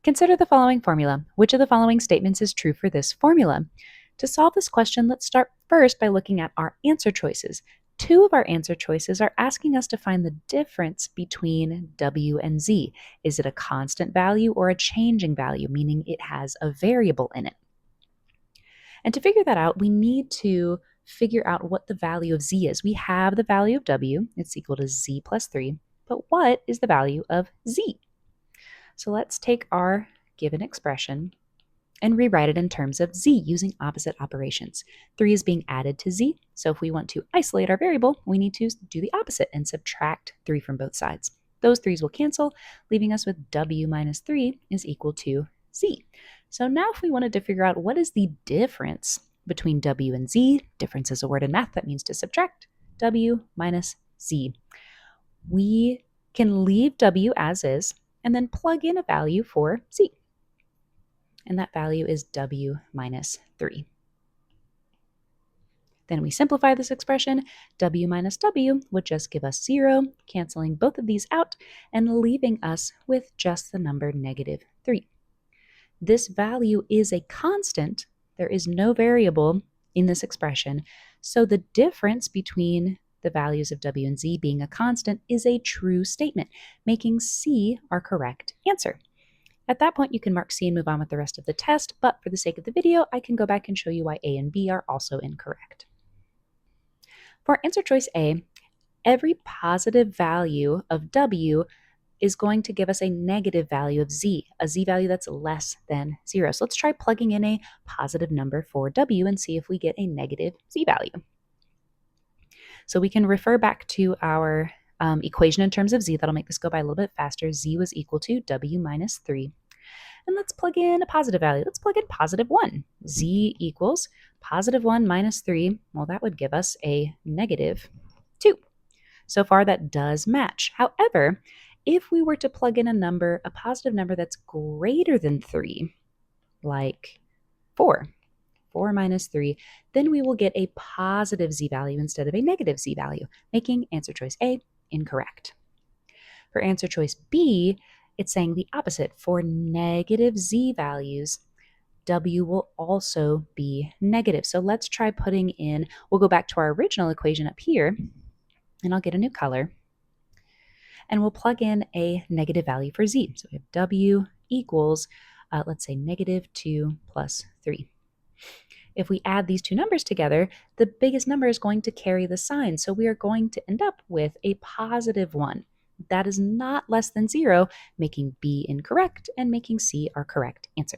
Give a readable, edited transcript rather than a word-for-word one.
Consider the following formula. Which of the following statements is true for this formula? To solve this question, let's start first by looking at our answer choices. Two of our answer choices are asking us to find the difference between W and Z. Is it a constant value or a changing value, meaning it has a variable in it? And to figure that out, we need to figure out what the value of Z is. We have the value of W, it's equal to Z plus 3, but what is the value of Z? So let's take our given expression and rewrite it in terms of Z using opposite operations. 3 is being added to Z, so if we want to isolate our variable, we need to do the opposite and subtract 3 from both sides. Those 3's will cancel, leaving us with W minus 3 is equal to Z. So now if we wanted to figure out what is the difference between W and Z, difference is a word in math that means to subtract, W minus Z. We can leave W as is and then plug in a value for Z. And that value is W minus 3. Then we simplify this expression. W minus W would just give us 0, canceling both of these out and leaving us with just the number negative 3. This value is a constant. There is no variable in this expression, so the difference between the values of W and Z being a constant is a true statement, making C our correct answer. At that point, you can mark C and move on with the rest of the test, but for the sake of the video, I can go back and show you why A and B are also incorrect. For answer choice A, every positive value of W is going to give us a negative value of Z, a Z value that's less than 0. So let's try plugging in a positive number for W and see if we get a negative Z value. So we can refer back to our equation in terms of Z. That'll make this go by a little bit faster. Z was equal to W minus 3. And let's plug in a positive value. Let's plug in positive 1. Z equals positive 1 minus 3. Well, that would give us a negative 2. So far, that does match. However, if we were to plug in a positive number that's greater than 3, like 4 minus 3, then we will get a positive Z value instead of a negative Z value, making answer choice A incorrect. For answer choice B, it's saying the opposite. For negative Z values, W will also be negative. So let's try putting in, we'll go back to our original equation up here, and I'll get a new color. And we'll plug in a negative value for Z. So we have W equals, let's say, negative 2 plus 3. If we add these two numbers together, the biggest number is going to carry the sign. So we are going to end up with a positive 1. That is not less than 0, making B incorrect and making C our correct answer.